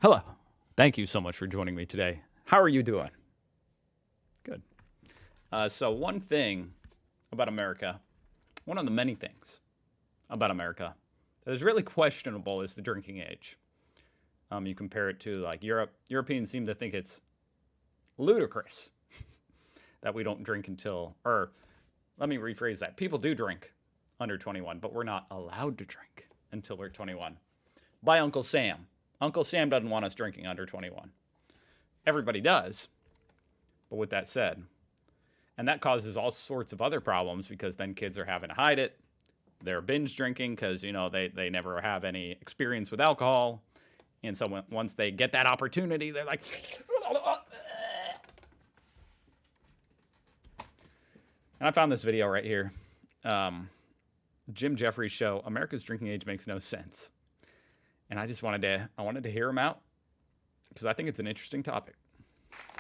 Hello. Thank you so much for joining me today. How are you doing? Good. So one thing about America, one of the many things about America that is really questionable is the drinking age. You compare it to like Europe. Europeans seem to think it's ludicrous that we don't drink until, or let me rephrase that. People do drink under 21, but we're not allowed to drink until we're 21. By Uncle Sam. Uncle Sam doesn't want us drinking under 21. Everybody does. But with that said, and that causes all sorts of other problems because then kids are having to hide it. They're binge drinking because, they never have any experience with alcohol. And so once they get that opportunity, they're like... And I found this video right here. Jim Jeffries' show, America's Drinking Age Makes No Sense. And I just wanted to hear him out because I think it's an interesting topic.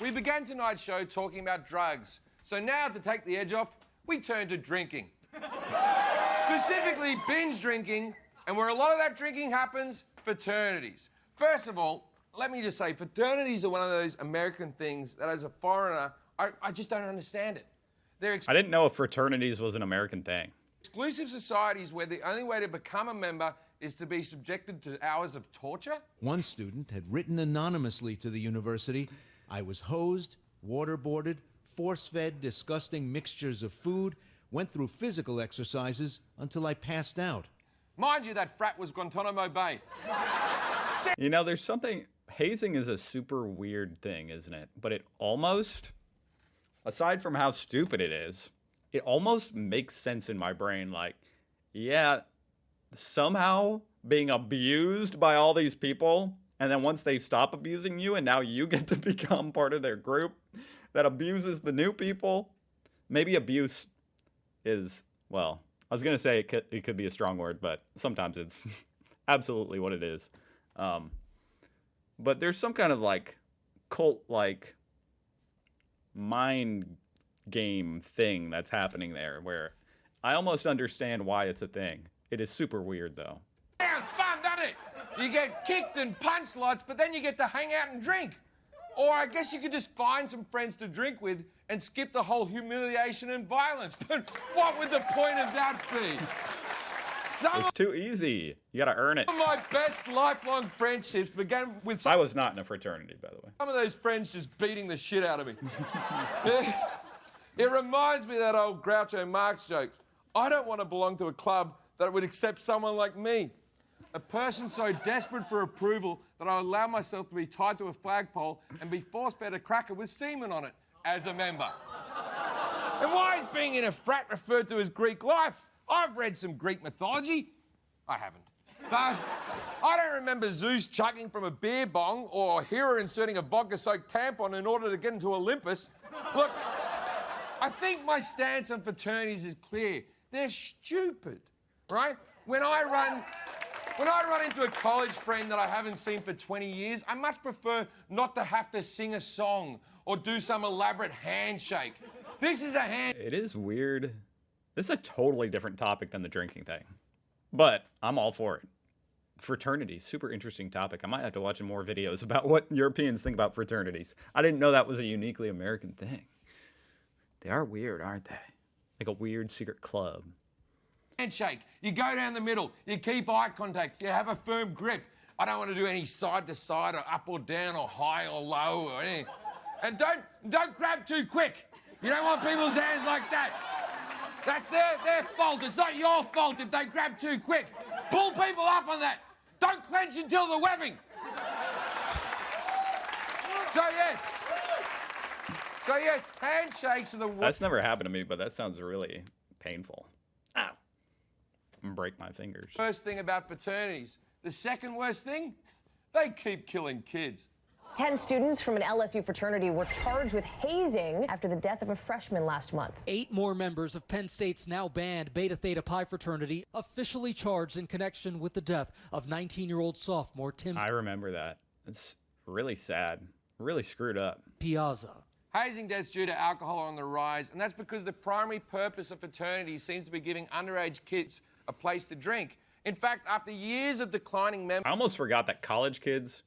We began tonight's show talking about drugs. So now to take the edge off, we turn to drinking. Specifically binge drinking, and where a lot of that drinking happens, fraternities. First of all, let me just say, fraternities are one of those American things that as a foreigner, I just don't understand it. I didn't know fraternities was an American thing. Exclusive societies where the only way to become a member is to be subjected to hours of torture. One student had written anonymously to the university, "I was hosed, waterboarded, force-fed disgusting mixtures of food, went through physical exercises until I passed out." Mind you, that frat was Guantanamo Bay. There's something... Hazing is a super weird thing, isn't it? But it almost... Aside from how stupid it is, it almost makes sense in my brain. Like, yeah, somehow being abused by all these people, and then once they stop abusing you, and now you get to become part of their group that abuses the new people. Maybe abuse is, well, I was going to say it could be a strong word, but sometimes it's absolutely what it is. But there's some kind of like cult-like mind game thing that's happening there where I almost understand why it's a thing. It is super weird though. Sounds fun, doesn't it? You get kicked and punched lots, but then you get to hang out and drink. Or I guess you could just find some friends to drink with and skip the whole humiliation and violence. But what would the point of that be? It's too easy. You gotta earn it. Some of my best lifelong friendships began with... I was not in a fraternity, by the way. Some of those friends just beating the shit out of me. It reminds me of that old Groucho Marx jokes. I don't want to belong to a club that would accept someone like me. A person so desperate for approval that I allow myself to be tied to a flagpole and be force-fed a cracker with semen on it as a member. And why is being in a frat referred to as Greek life? I've read some Greek mythology. I haven't. But I don't remember Zeus chugging from a beer bong or Hera inserting a vodka-soaked tampon in order to get into Olympus. Look, I think my stance on fraternities is clear. They're stupid, right? When I run into a college friend that I haven't seen for 20 years, I much prefer not to have to sing a song or do some elaborate handshake. This is a hand... It is weird. This is a totally different topic than the drinking thing. But I'm all for it. Fraternities, super interesting topic. I might have to watch more videos about what Europeans think about fraternities. I didn't know that was a uniquely American thing. They are weird, aren't they? Like a weird secret club. Handshake. You go down the middle. You keep eye contact. You have a firm grip. I don't want to do any side to side or up or down or high or low or anything. And don't grab too quick. You don't want people's hands like that. That's their fault. It's not your fault if they grab too quick. Pull people up on that. Don't clench until the webbing. So yes, handshakes are the worst. That's never happened to me, but that sounds really painful. Ow. Break my fingers. First thing about fraternities. The second worst thing, they keep killing kids. 10 students from an LSU fraternity were charged with hazing after the death of a freshman last month. 8 more members of Penn State's now banned Beta Theta Pi fraternity officially charged in connection with the death of 19-year-old sophomore Tim. I remember that. It's really sad. Really screwed up. Piazza. Hazing deaths due to alcohol are on the rise, and that's because the primary purpose of fraternities seems to be giving underage kids a place to drink. In fact, after years of declining members... I almost forgot that college kids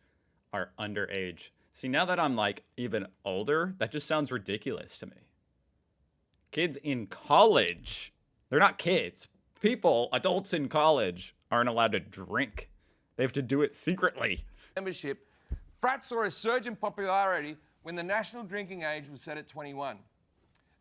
are underage. See, now that I'm like even older, that just sounds ridiculous to me. Kids in college, they're not kids. People, adults in college, aren't allowed to drink. They have to do it secretly. Membership, frats saw a surge in popularity when the national drinking age was set at 21.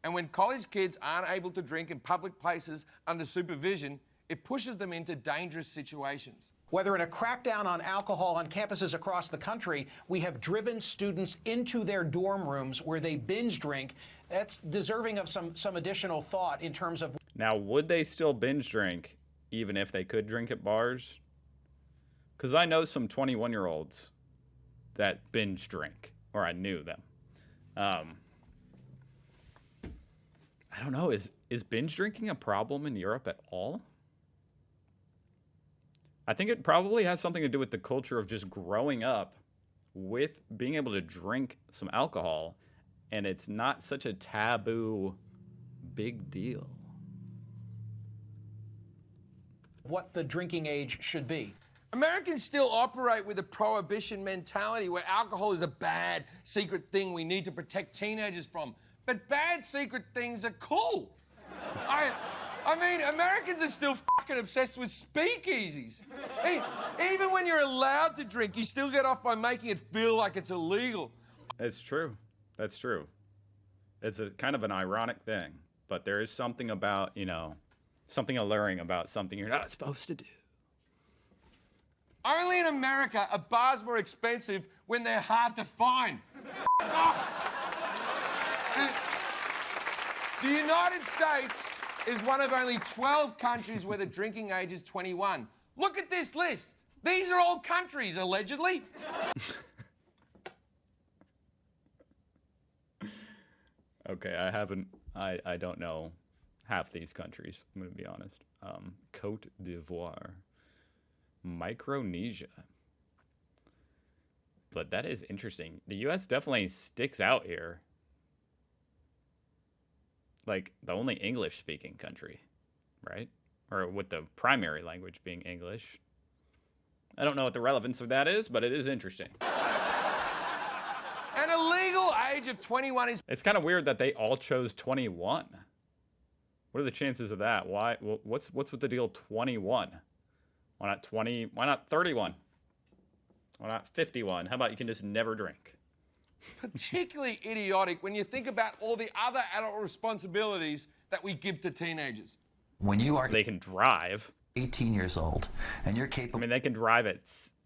And when college kids aren't able to drink in public places under supervision, it pushes them into dangerous situations. Whether in a crackdown on alcohol on campuses across the country, we have driven students into their dorm rooms where they binge drink. That's deserving of some additional thought in terms of... Now, would they still binge drink even if they could drink at bars? Because I know some 21-year-olds that binge drink, or I knew them. I don't know. Is binge drinking a problem in Europe at all? I think it probably has something to do with the culture of just growing up with being able to drink some alcohol, and it's not such a taboo big deal. what the drinking age should be. Americans still operate with a prohibition mentality where alcohol is a bad, secret thing we need to protect teenagers from. But bad secret things are cool. I mean, Americans are still fucking obsessed with speakeasies. Even when you're allowed to drink, you still get off by making it feel like it's illegal. It's true. That's true. It's a kind of an ironic thing, but there is something about, you know, something alluring about something you're not supposed to do. Only in America are bars more expensive when they're hard to find. The United States is one of only 12 countries where the drinking age is 21. Look at this list. These are all countries, allegedly. Okay, I don't know half these countries, I'm going to be honest. Côte d'Ivoire. Micronesia. But that is interesting. The U.S. definitely sticks out here. Like, the only English-speaking country, right? Or with the primary language being English. I don't know what the relevance of that is, but it is interesting. An illegal age of 21 is... It's kind of weird that they all chose 21. What are the chances of that? Why? What's with the deal 21? Why not 20? Why not 31? Why not 51? How about you can just never drink? particularly idiotic when you think about all the other adult responsibilities that we give to teenagers. When you are They can drive. 18 years old and you're I capable mean, they can drive at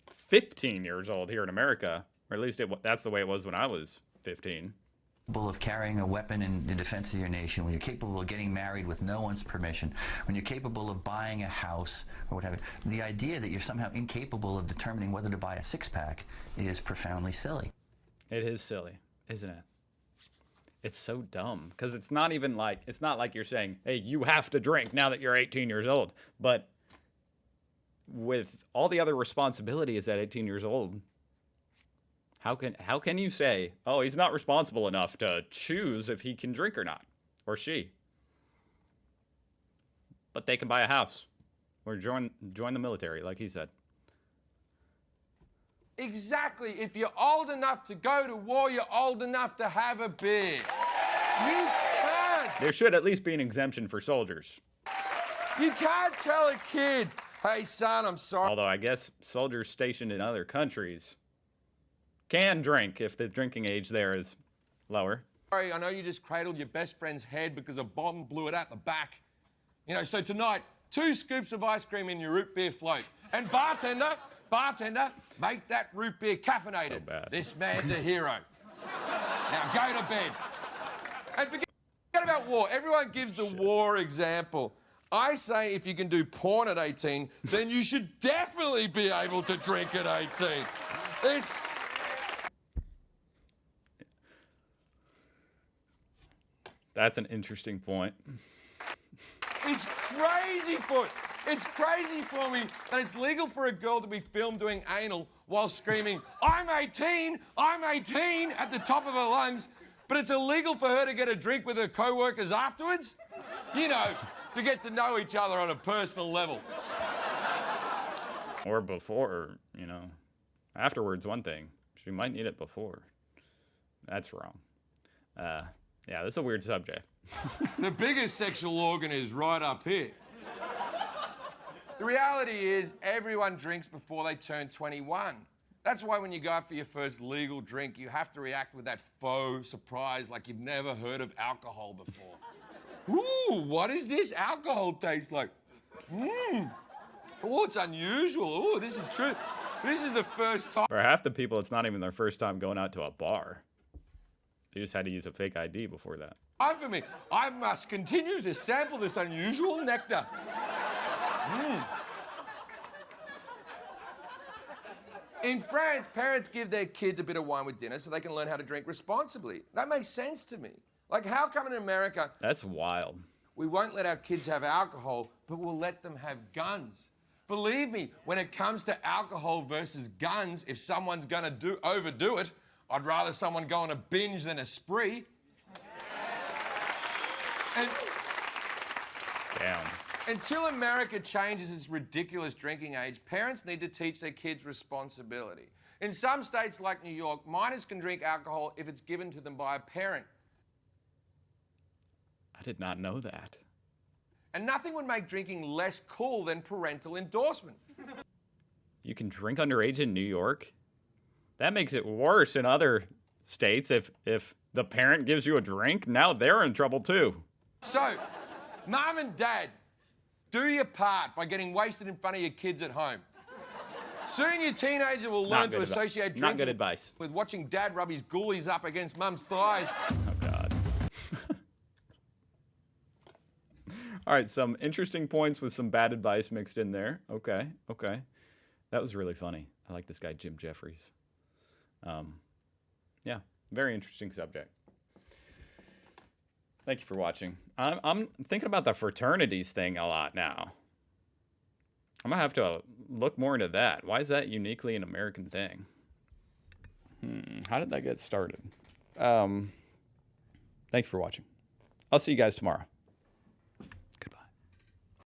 15 years old here in America, or at least that's the way it was when I was 15. of carrying a weapon in defense of your nation, when you're capable of getting married with no one's permission, when you're capable of buying a house or whatever, the idea that you're somehow incapable of determining whether to buy a six-pack is profoundly silly. It is silly, isn't it? It's so dumb, because it's not like you're saying, hey, you have to drink now that you're 18 years old. But with all the other responsibilities at 18 years old, how can you say, oh, he's not responsible enough to choose if he can drink or not, or she? But they can buy a house or join the military, like he said. Exactly. If you're old enough to go to war, you're old enough to have a beer. You can't. There should at least be an exemption for soldiers. You can't tell a kid, hey, son, I'm sorry. Although I guess soldiers stationed in other countries can drink if the drinking age there is lower. Sorry, I know you just cradled your best friend's head because a bomb blew it out the back. You know, so tonight, 2 scoops of ice cream in your root beer float. And bartender, make that root beer caffeinated. So bad. This man's a hero. Now go to bed. And forget about war. Everyone gives the war example. I say if you can do porn at 18, then you should definitely be able to drink at 18. That's an interesting point. It's crazy for me that it's legal for a girl to be filmed doing anal while screaming, I'm 18 at the top of her lungs, but it's illegal for her to get a drink with her co-workers afterwards? You know, to get to know each other on a personal level. Or before, you know. Afterwards, one thing. She might need it before. That's wrong. Yeah, that's a weird subject. The biggest sexual organ is right up here. The reality is everyone drinks before they turn 21. That's why when you go out for your first legal drink, you have to react with that faux surprise like you've never heard of alcohol before. Ooh, what does this alcohol taste like? Oh, it's unusual. Oh, this is true. This is the first time. For half the people, it's not even their first time going out to a bar. They just had to use a fake ID before that. For me, I must continue to sample this unusual nectar. In France, parents give their kids a bit of wine with dinner so they can learn how to drink responsibly. That makes sense to me. Like, how come in America That's wild. we won't let our kids have alcohol, but we'll let them have guns? Believe me, when it comes to alcohol versus guns, if someone's gonna overdo it, I'd rather someone go on a binge than a spree. And Damn. until America changes its ridiculous drinking age, parents need to teach their kids responsibility. In some states like New York, minors can drink alcohol if it's given to them by a parent. I did not know that. And nothing would make drinking less cool than parental endorsement. You can drink underage in New York? That makes it worse in other states. If the parent gives you a drink, now they're in trouble too. So, mum and dad, do your part by getting wasted in front of your kids at home. Soon your teenager will learn to associate Not good drinking advice. with watching dad rub his ghoulies up against mum's thighs. Oh, God. All right, some interesting points with some bad advice mixed in there. Okay. That was really funny. I like this guy, Jim Jeffries. Yeah, very interesting subject. Thank you for watching. I'm thinking about the fraternities thing a lot now. I'm gonna have to look more into that. Why is that uniquely an American thing? How did that get started? Thank you for watching. I'll see you guys tomorrow.